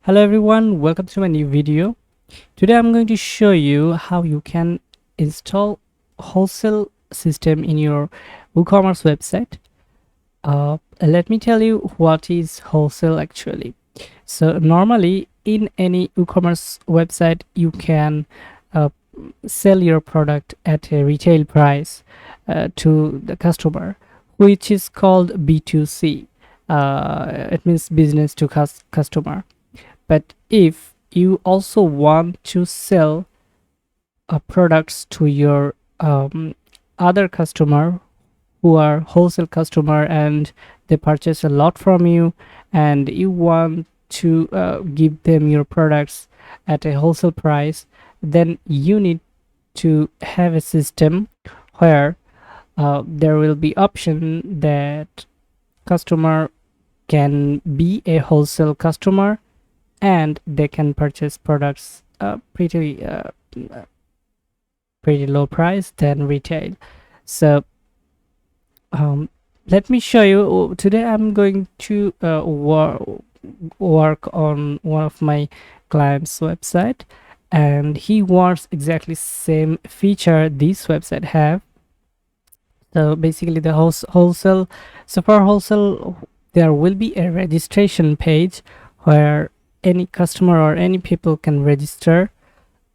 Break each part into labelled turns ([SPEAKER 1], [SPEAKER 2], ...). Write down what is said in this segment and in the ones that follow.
[SPEAKER 1] Hello everyone, welcome to my new video. Today I'm going to show you how you can install wholesale system in your WooCommerce website. Let me tell you what is wholesale actually. So normally in any WooCommerce website you can uh, sell your product at a retail price to the customer, which is called B2C. It means business to customer. But if you also want to sell products to your other customer who are wholesale customer and they purchase a lot from you, and you want to give them your products at a wholesale price, then you need to have a system where there will be option that customer can be a wholesale customer and they can purchase products pretty low price than retail. So let me show you. Today I'm going to work on one of my clients website, and he wants exactly same feature this website have. So basically the wholesale, so for wholesale there will be a registration page where any customer or any people can register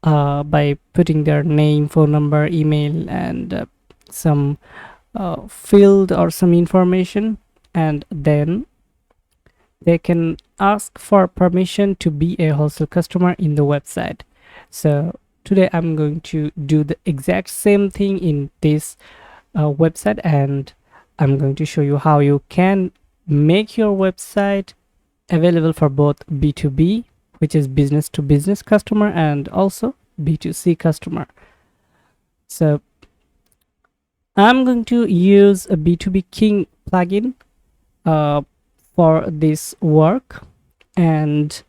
[SPEAKER 1] by putting their name, phone number, email, and some field or some information, and then they can ask for permission to be a wholesale customer in the website. So today I'm going to do the exact same thing in this website, and I'm going to show you how you can make your website available for both B2B, which is business to business customer, and also B2C customer. So I'm going to use a B2B King plugin for this work, and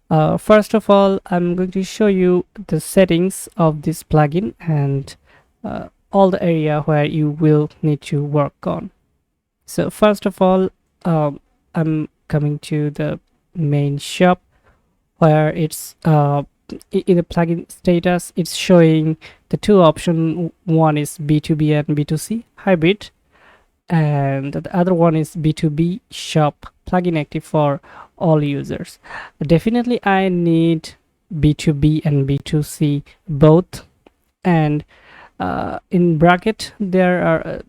[SPEAKER 1] first of all I'm going to show you the settings of this plugin and all the area where you will need to work on. So first of all, I'm coming to the main shop, where it's in the plugin status it's showing the two options. One is B2B and B2C hybrid, and the other one is B2B shop plugin active for all users. Definitely I need B2B and B2C both, and in bracket there are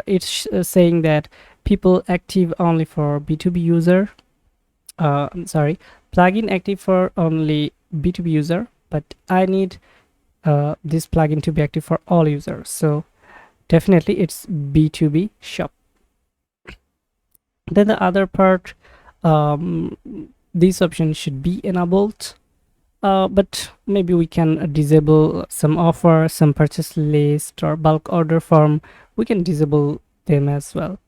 [SPEAKER 1] it's saying that people active only for B2B user. I'm sorry, plugin active for only B2B user, but I need this plugin to be active for all users. So definitely it's B2B shop. Then the other part, this option should be enabled, but maybe we can disable some offer, some purchase list or bulk order form. We can disable them as well.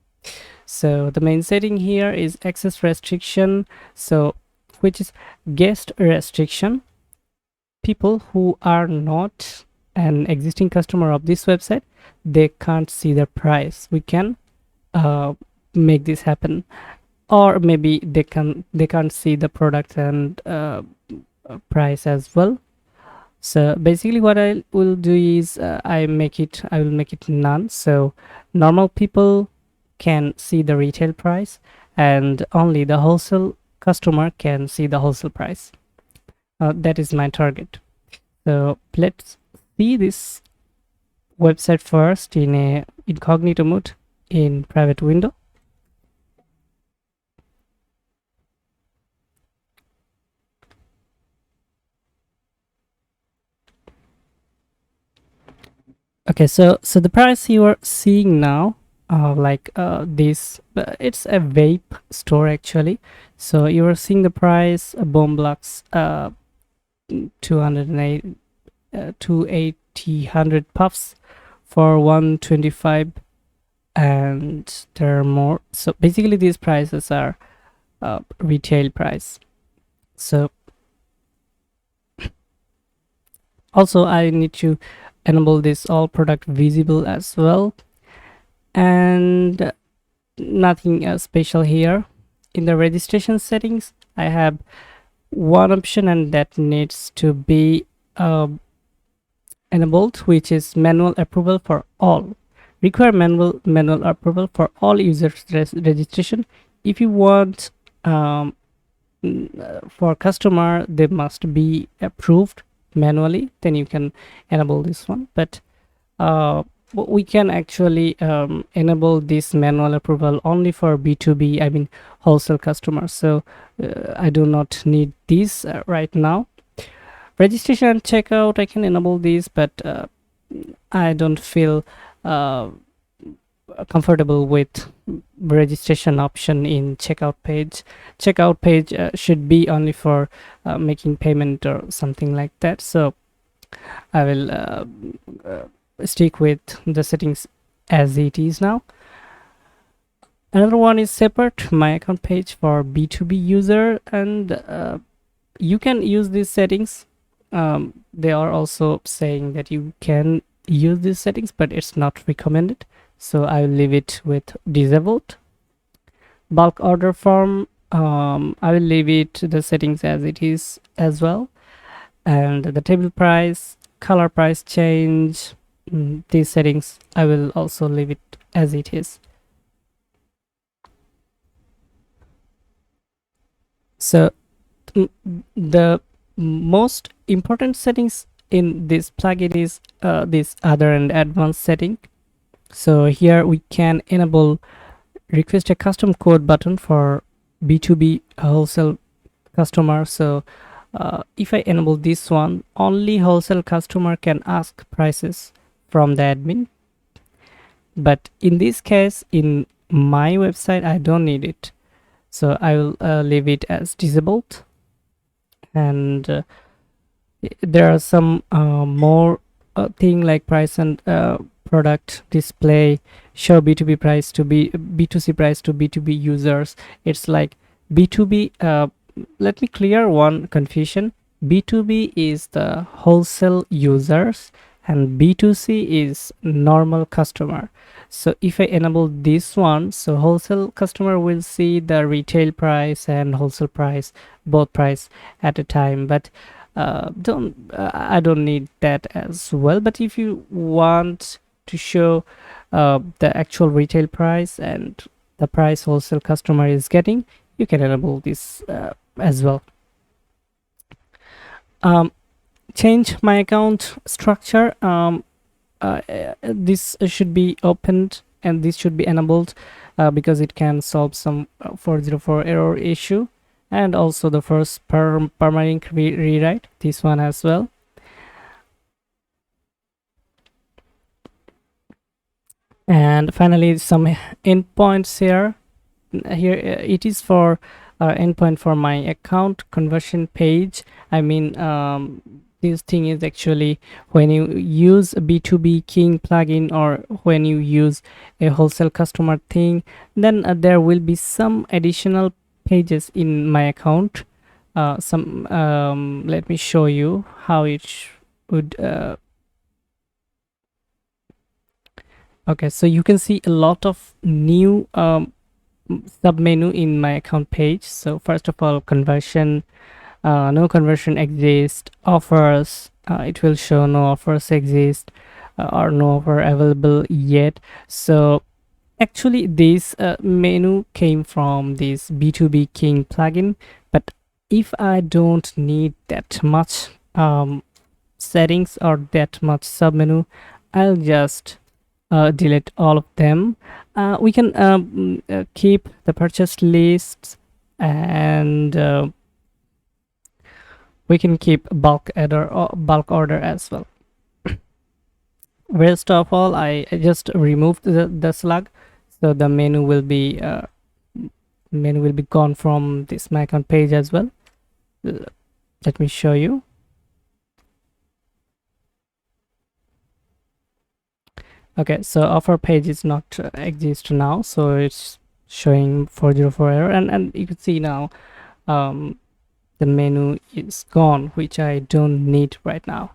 [SPEAKER 1] So the main setting here is access restriction, so which is guest restriction. People who are not an existing customer of this website, they can't see the price. We can make this happen, or maybe they can't see the product and price as well. So basically what I will do is I will make it none, so normal people can see the retail price and only the wholesale customer can see the wholesale price. That is my target. So let's see this website first in a incognito mode in private window. Okay, so the price you are seeing now, this, it's a vape store actually. So you are seeing the price, bomb blocks 280 100 puffs for 125, and there are more. So basically these prices are retail price. So also I need to enable this all product visible as well, and nothing special here. In the registration settings I have one option, and that needs to be enabled, which is manual approval for all. Require manual approval for all users registration. If you want for customer they must be approved manually, then you can enable this one. But we can actually enable this manual approval only for B2B, I mean wholesale customers. So I do not need this right now. Registration and checkout, I can enable this, but I don't feel comfortable with registration option in checkout page should be only for making payment or something like that. So I will stick with the settings as it is now. Another one is separate my account page for B2B user, and you can use these settings. They are also saying that you can use these settings, but it's not recommended, so I will leave it with disabled. Bulk order form, I will leave it the settings as it is as well. And the table price, color price change, these settings I will also leave it as it is. So the most important settings in this plugin is this other and advanced setting. So here we can enable request a custom code button for B2B wholesale customer. So if I enable this one, only wholesale customer can ask prices from the admin. But in this case, in my website, I don't need it. So I will leave it as disabled. And there are some more thing like price and product display, show B2B price to B2C price to B2B users. It's like B2B. Let me clear one confusion. B2B is the wholesale users and B2C is normal customer. So if I enable this one, so wholesale customer will see the retail price and wholesale price, both price at a time. But I don't need that as well. But if you want to show the actual retail price and the price wholesale customer is getting, you can enable this as well. Change my account structure. This should be opened and this should be enabled because it can solve some 404 error issue, and also the first permalink rewrite, this one as well. And finally some endpoints here. It is for endpoint for my account conversion page. I mean this thing is actually when you use a B2B King plugin or when you use a wholesale customer thing, then there will be some additional pages in my account. Let me show you how it would okay, so you can see a lot of new submenu in my account page. So first of all, conversion, no conversion exists. Offers, it will show no offers exist or no offer available yet. So actually this menu came from this B2B King plugin, but if I don't need that much settings or that much submenu, I'll just delete all of them. We can keep the purchase lists, and we can keep bulk order as well. Rest of all, I just removed the slug, so the menu will be gone from this my account page as well. Let me show you. Okay, so offer page is not exist now, so it's showing 404 error, and you can see now the menu is gone, which I don't need right now.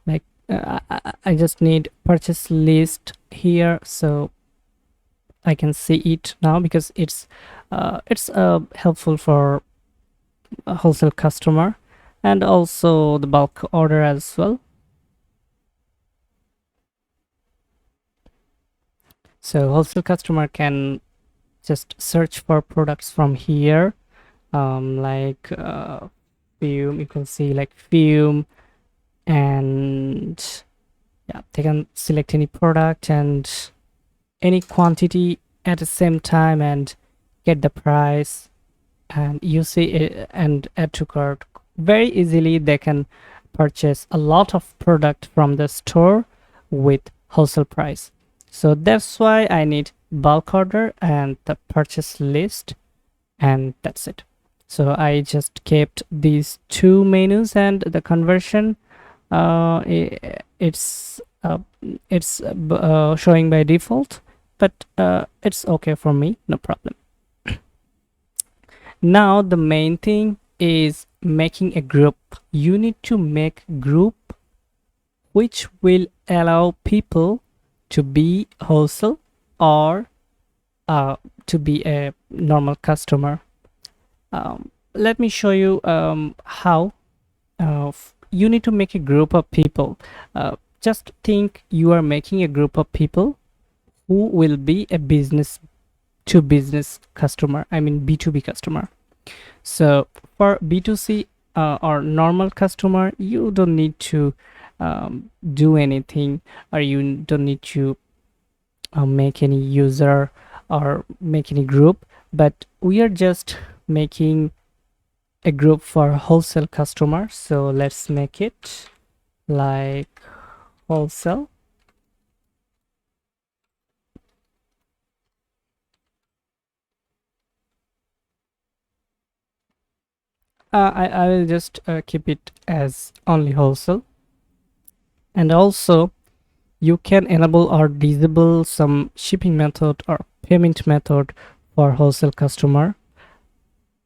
[SPEAKER 1] Like I just need purchase list here, so I can see it now because it's helpful for wholesale customer, and also the bulk order as well. So wholesale customer can just search for products from here, like fume. You can see like fume, and yeah, they can select any product and any quantity at the same time and get the price, and you see it and add to cart. Very easily they can purchase a lot of product from the store with wholesale price. So that's why I need bulk order and the purchase list, and that's it. So I just kept these two menus, and the conversion it's showing by default, but it's okay for me, no problem. Now the main thing is making a group. You need to make group which will allow people to be wholesale or to be a normal customer. Let me show you how you need to make a group of people. Just think you are making a group of people who will be a business to business customer, I mean B2B customer. So for B2C or normal customer, you don't need to do anything, or you don't need to make any user or make any group, but we are just making a group for wholesale customer. So let's make it like wholesale. I will just keep it as only wholesale. And also you can enable or disable some shipping method or payment method for wholesale customer,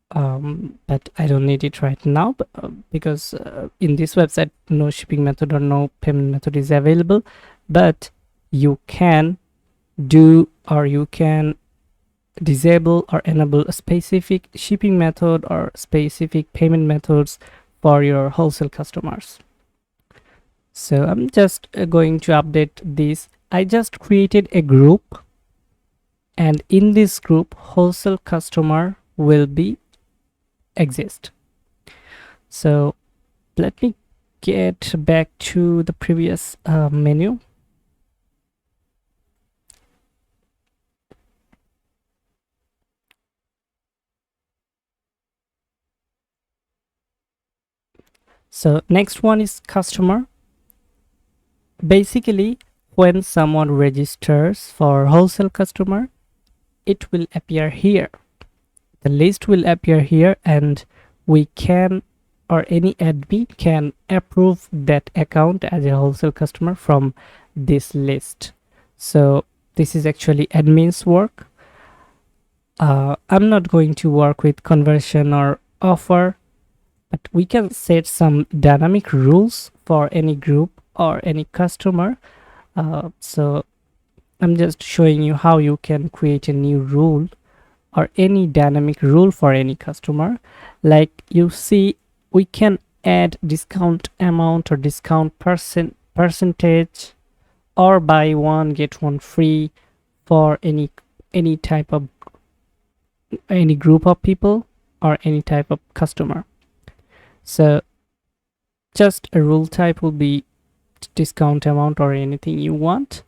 [SPEAKER 1] but I don't need it right now, because in this website no shipping method or no payment method is available. But you can do, or you can disable or enable a specific shipping method or specific payment methods for your wholesale customers. So I'm just going to update this. I just created a group, and in this group wholesale customer will be exist. So let me get back to the previous menu. So next one is customer. Basically, when someone registers for wholesale customer, it will appear here. The list will appear here, and we can, or any admin can approve that account as a wholesale customer from this list. So this is actually admin's work. I'm not going to work with conversion or offer, but we can set some dynamic rules for any group or any customer. So I'm just showing you how you can create a new rule or any dynamic rule for any customer. Like you see, we can add discount amount or discount percentage, or buy one get one free for any type of any group of people or any type of customer. So just a rule type will be discount amount or anything you want,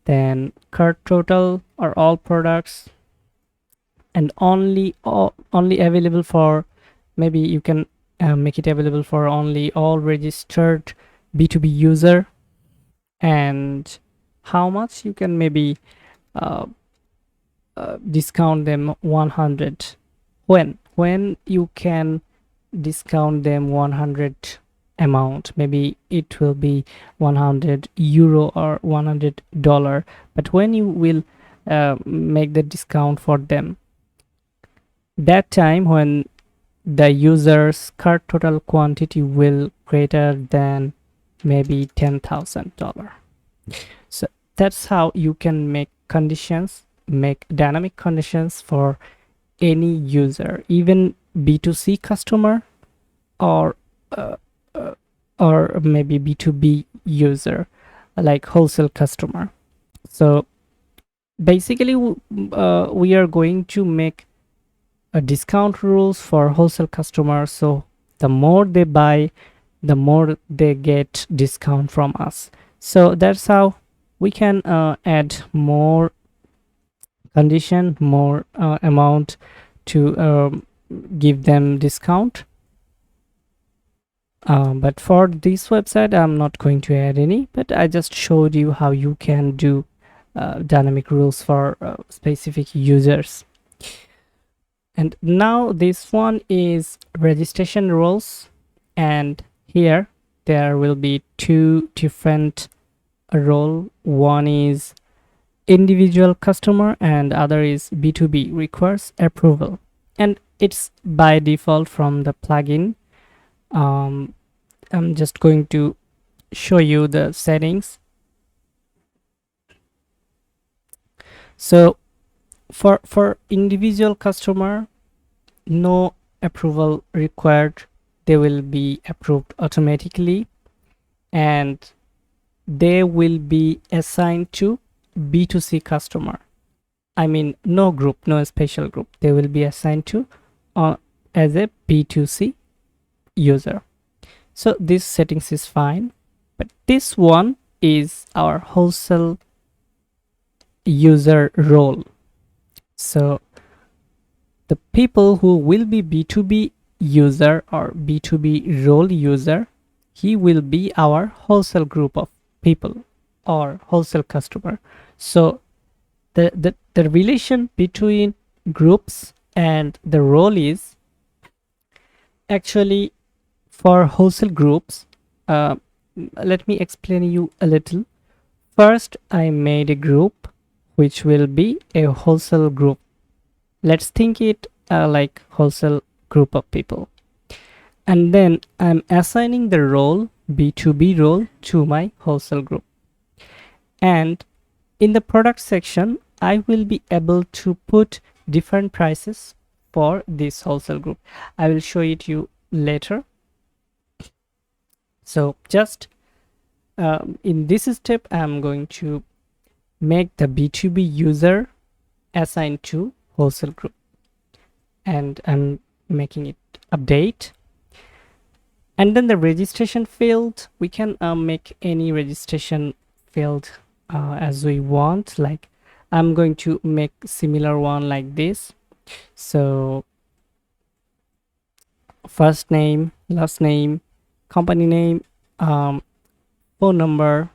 [SPEAKER 1] then cart total or all products, and only available for, maybe you can make it available for only all registered B2B user. And how much you can maybe discount them 100. When you can discount them 100 amount, maybe it will be 100 euro or $100, but when you will make the discount for them, that time when the user's cart total quantity will greater than maybe $10,000. So that's how you can make conditions, make dynamic conditions for any user. Even B2C customer, or uh, or maybe B2B user, like wholesale customer. So basically we are going to make a discount rules for wholesale customers, so the more they buy, the more they get discount from us. So that's how we can add more condition, more amount to give them discount. But for this website I'm not going to add any, but I just showed you how you can do dynamic rules for specific users. And now this one is registration rules, and here there will be two different role. One is individual customer and other is B2B requires approval, and it's by default from the plugin. I'm just going to show you the settings. So for individual customer, no approval required, they will be approved automatically, and they will be assigned to B2C customer. I mean, no group, no special group, they will be assigned to as a B2C user. So this settings is fine, but this one is our wholesale user role. So the people who will be B2B user or B2B role user, he will be our wholesale group of people or wholesale customer. So the relation between groups and the role is actually for wholesale groups. Let me explain you a little. First, I made a group which will be a wholesale group. Let's think it like wholesale group of people. And then I'm assigning the role, B2B role, to my wholesale group. And in the product section, I will be able to put different prices for this wholesale group. I will show it you later. So just in this step, I'm going to make the B2B user assigned to wholesale group, and I'm making it update. And then the registration field, we can make any registration field as we want. Like I'm going to make similar one like this. So first name, last name, company name, phone number,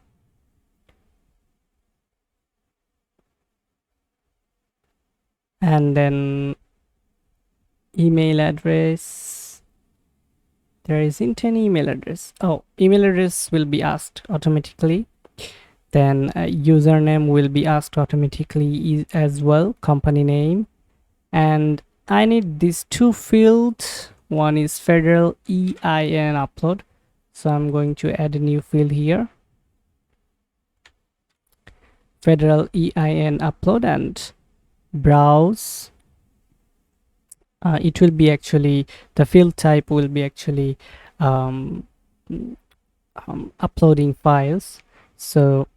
[SPEAKER 1] and then email address. There isn't any email address. Oh, email address will be asked automatically. Then username will be asked automatically as well, company name. And I need these two fields. One is federal EIN upload, so I'm going to add a new field here, federal EIN upload, and browse. It will be actually, the field type will be actually uploading files. So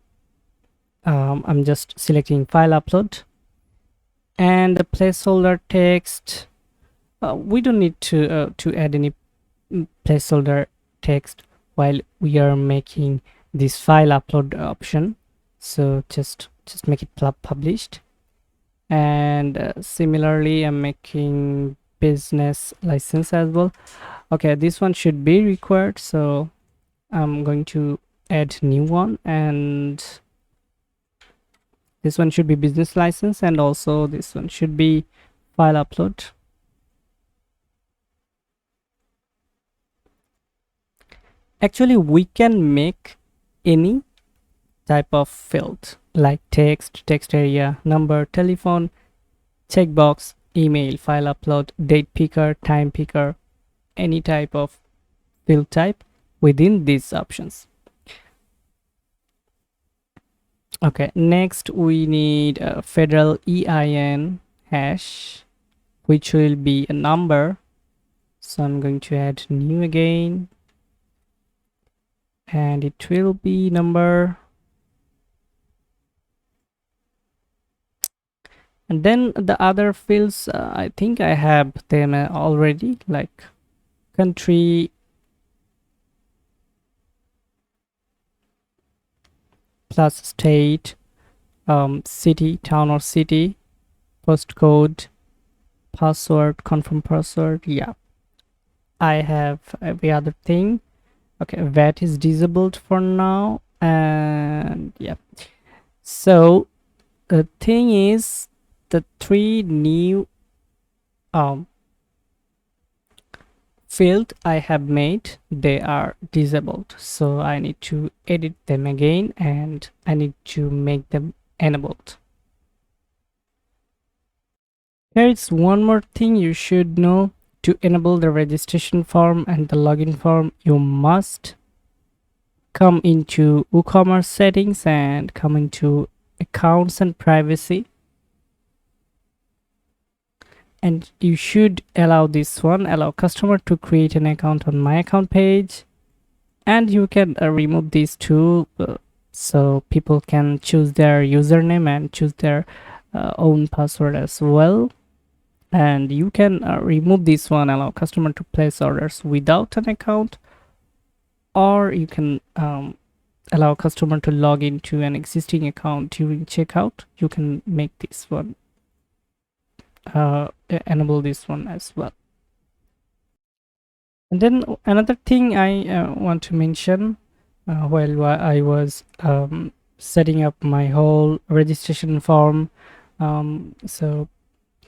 [SPEAKER 1] I'm just selecting file upload, and the placeholder text, we don't need to add any placeholder text while we are making this file upload option. So just make it published. And similarly, I'm making business license as well. Okay, this one should be required, so I'm going to add new one, and this one should be business license, and also this one should be file upload. Actually, we can make any type of field like text, text area, number, telephone, checkbox, email, file upload, date picker, time picker, any type of field type within these options. Okay, next we need a federal EIN hash, which will be a number, So I'm going to add new again, and it will be number. And then the other fields, I think I have them already, like country, plus state, city, town or city, postcode, password, confirm password. Yeah, I have every other thing. Okay, VAT is disabled for now, and yeah. So the thing is, the three new field I have made, they are disabled, so I need to edit them again, and I need to make them enabled. There is one more thing you should know. To enable the registration form and the login form, you must come into WooCommerce settings and come into accounts and privacy, and you should allow this one, allow customer to create an account on my account page, and you can remove these two, so people can choose their username and choose their own password as well. And you can remove this one, allow customer to place orders without an account, or you can allow customer to log into an existing account during checkout. You can make this one enable this one as well. And then another thing I want to mention, while I was setting up my whole registration form, so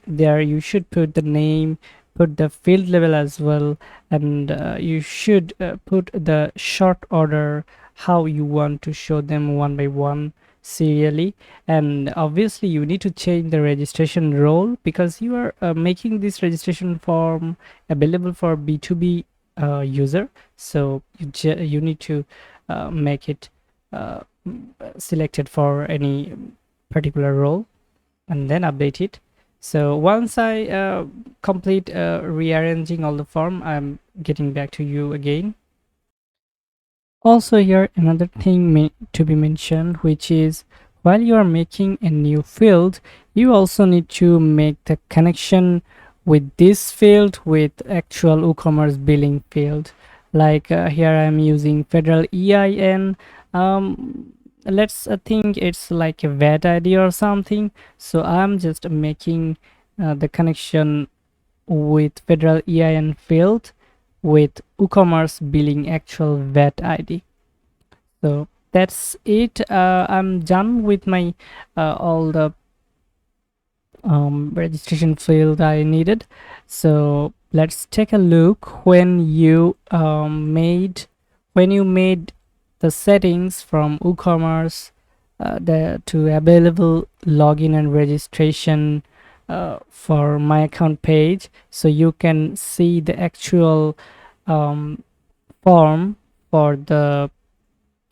[SPEAKER 1] there you should put the name, put the field level as well, and you should put the short order, how you want to show them one by one serially. And obviously you need to change the registration role, because you are making this registration form available for B2B user, so you need to make it selected for any particular role, and then update it. So once I complete rearranging all the form, I'm getting back to you again. Also here another thing to be mentioned, which is while you are making a new field, you also need to make the connection with this field with actual WooCommerce billing field. Like here I'm using federal EIN. Let's think it's like a VAT ID or something. So I'm just making the connection with federal EIN field with WooCommerce billing actual VAT ID. So that's it. I'm done with my all the registration field I needed. So let's take a look when you made the settings from WooCommerce to available login and registration for my account page, so you can see the actual form for the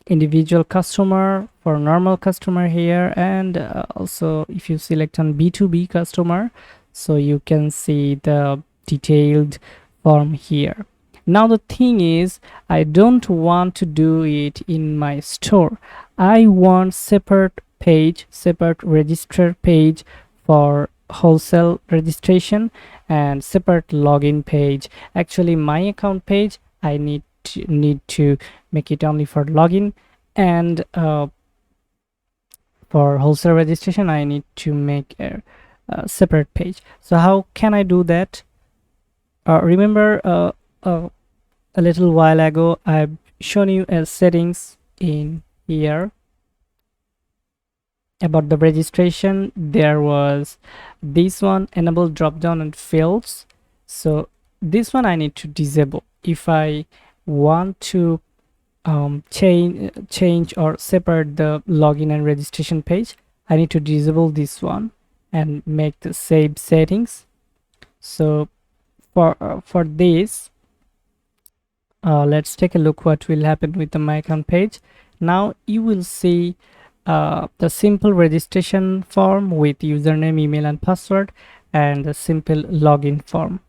[SPEAKER 1] individual customer, for normal customer here, and also if you select on B2B customer, so you can see the detailed form here. Now the thing is, I don't want to do it in my store. I want separate page, separate register page for wholesale registration, and separate login page. Actually my account page, I need to make it only for login, and for wholesale registration I need to make a separate page. So how can I do that? Remember a little while ago I've shown you a settings in here about the registration. There was this one, enable drop down and fields. So this one I need to disable if I want to change or separate the login and registration page. I need to disable this one and make the save settings. So for this, let's take a look what will happen with the my account page. Now you will see the simple registration form with username, email and password, and the simple login form.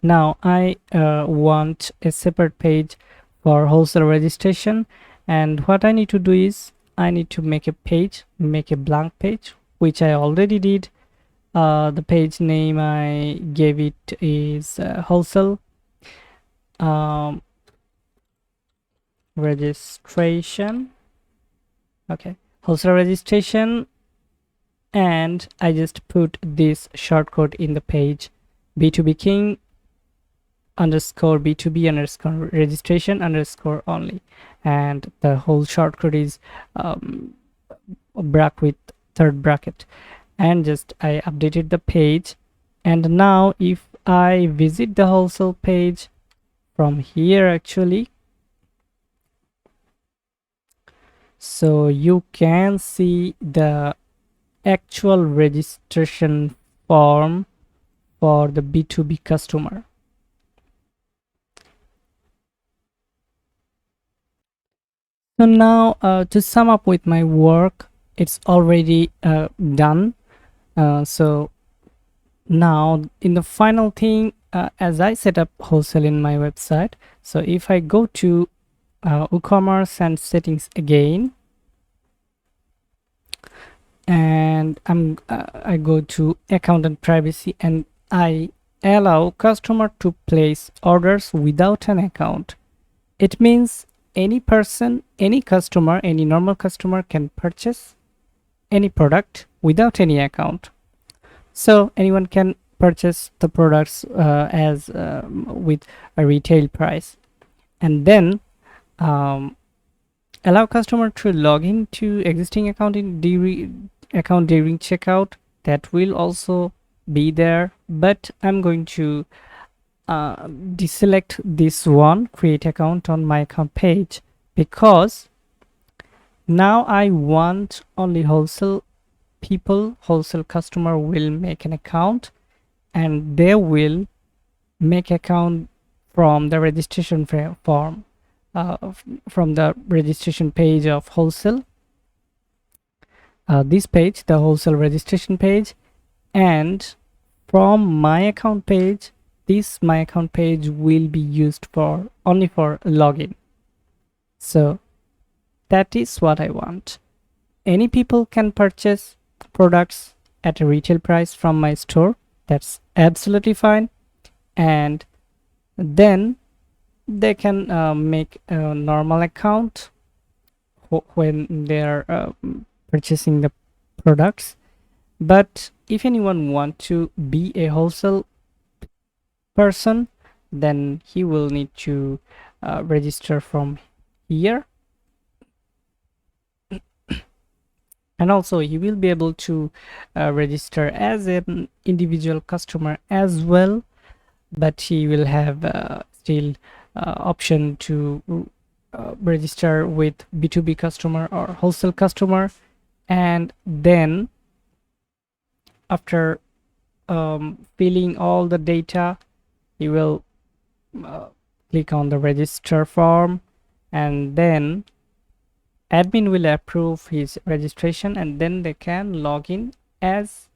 [SPEAKER 1] Now I want a separate page for wholesale registration, and what I need to do is I need to make a page, make a blank page, which I already did. The page name I gave it is wholesale registration. Okay, wholesale registration, and I just put this shortcode in the page, B2B King underscore B2B underscore registration underscore only, and the whole shortcode is with third bracket, and just I updated the page. And now if I visit the wholesale page from here, actually, so you can see the actual registration form for the B2B customer. So now to sum up with my work, it's already done. So now in the final thing, as I set up wholesale in my website, so if I go to WooCommerce and settings again, and I go to account and privacy, and I allow customer to place orders without an account. It means any person, any customer, any normal customer can purchase any product without any account. So anyone can purchase the products as with a retail price, and then allow customer to log into existing account during checkout. That will also be there, but I'm going to deselect this one, create account on my account page, because now I want only wholesale people, wholesale customer will make an account, and they will make account from the registration form, from the registration page of wholesale, this page, the wholesale registration page, and from my account page, this my account page will be used for only for login. So that is what I want. Any people can purchase products at a retail price from my store. That's absolutely fine. And then they can make a normal account when they're purchasing the products. But if anyone want to be a wholesale person, then he will need to register from here, and also he will be able to register as an individual customer as well, but he will have still option to register with B2B customer or wholesale customer. And then after filling all the data, he will click on the register form, and then admin will approve his registration, and then they can log in as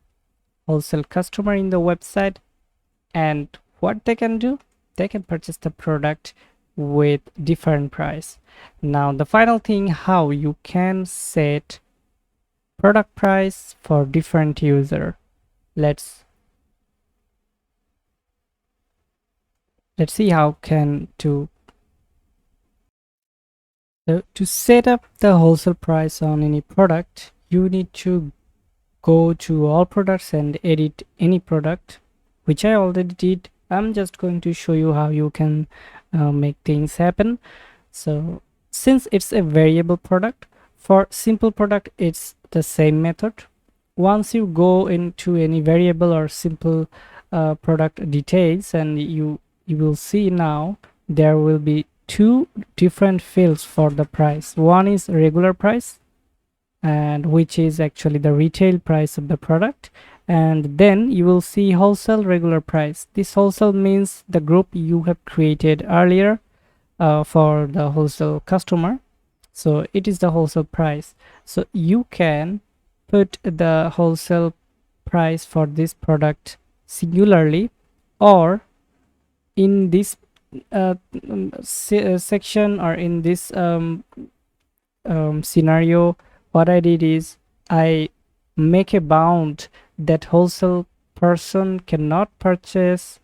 [SPEAKER 1] wholesale customer in the website. And what they can do, they can purchase the product with different price. Now the final thing, how you can set product price for different user. Let's see how can to set up the wholesale price on any product. You need to go to all products and edit any product, which I already did. I'm just going to show you how you can make things happen. So since it's a variable product, for simple product it's the same method. Once you go into any variable or simple product details, and you will see now there will be two different fields for the price. One is regular price, and which is actually the retail price of the product, and then you will see wholesale regular price. This wholesale means the group you have created earlier for the wholesale customer. So it is the wholesale price. So you can put the wholesale price for this product singularly, or in this section, or in this scenario, what I did is I make a bound that wholesale person cannot purchase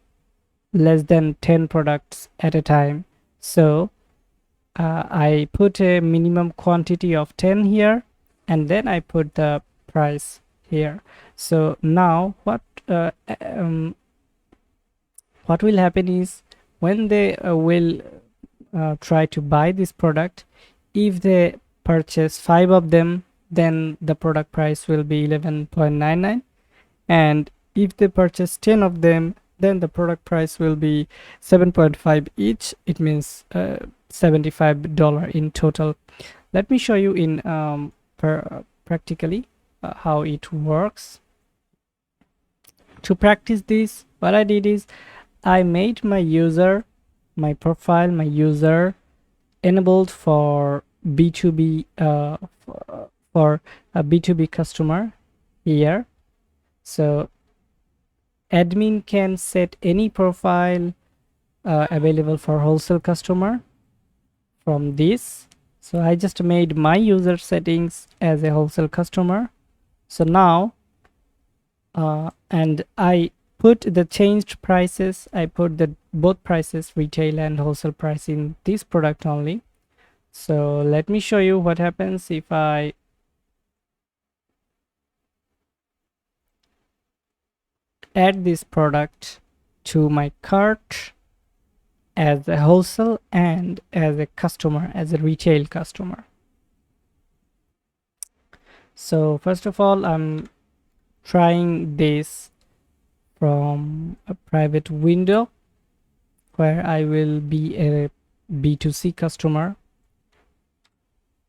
[SPEAKER 1] less than 10 products at a time. So I put a minimum quantity of 10 here, and then I put the price here. So now what will happen is, when they will try to buy this product, if they purchase 5 of them, then the product price will be 11.99, and if they purchase 10 of them, then the product price will be 7.5 each. It means $75 in total. Let me show you in practically how it works. To practice this, what I did is I made my profile, my user enabled for B2B for a B2B customer here. So admin can set any profile available for wholesale customer from this. So I just made my user settings as a wholesale customer. So now and I put the changed prices. I put the both prices, retail and wholesale price, in this product only. So let me show you what happens if I add this product to my cart as a wholesale and as a customer, as a retail customer. So first of all, I'm trying this from a private window where I will be a B2C customer,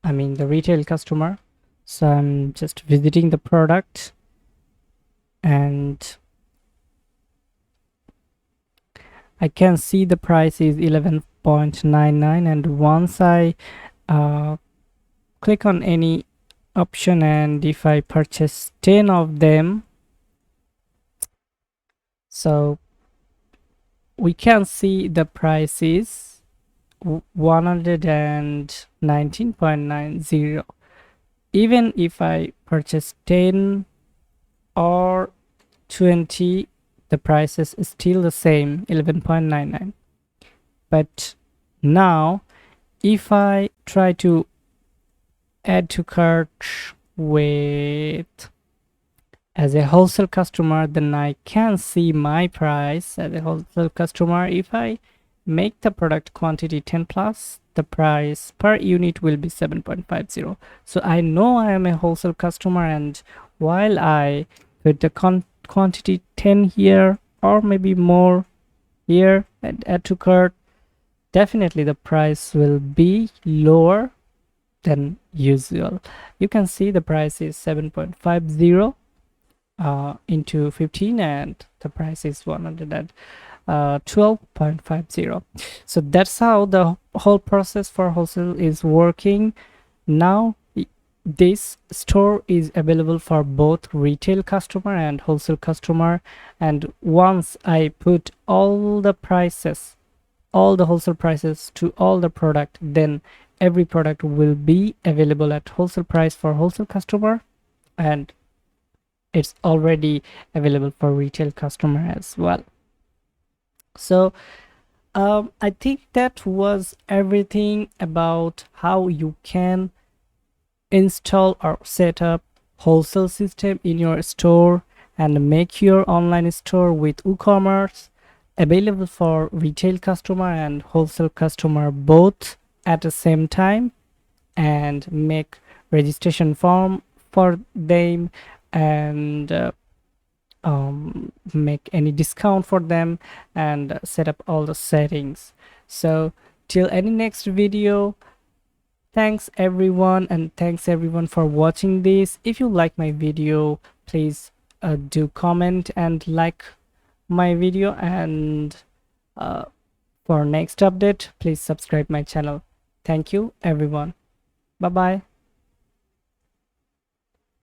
[SPEAKER 1] I mean the retail customer. So I'm just visiting the product, and I can see the price is 11.99, and once I click on any option, and if I purchase 10 of them, so we can see the price is 119.90. Even if I purchase 10 or 20, the price is still the same, 11.99. But now if I try to add to cart with as a wholesale customer, then I can see my price as a wholesale customer. If I make the product quantity 10 plus, the price per unit will be 7.50. So I know I am a wholesale customer, and while I put the quantity 10 here, or maybe more here, and add to cart, definitely the price will be lower than usual. You can see the price is 7.50 into 15, and the price is 112.50. So that's how the whole process for wholesale is working. Now this store is available for both retail customer and wholesale customer, and once I put all the prices, all the wholesale prices to all the product, then every product will be available at wholesale price for wholesale customer, and it's already available for retail customer as well. So I think that was everything about how you can install or set up wholesale system in your store and make your online store with WooCommerce available for retail customer and wholesale customer both at the same time, and make registration form for them, and make any discount for them, and set up all the settings. So till any next video, thanks everyone, and thanks everyone for watching this. If you like my video, please do comment and like my video, and for next update, please subscribe my channel. Thank you everyone. Bye bye.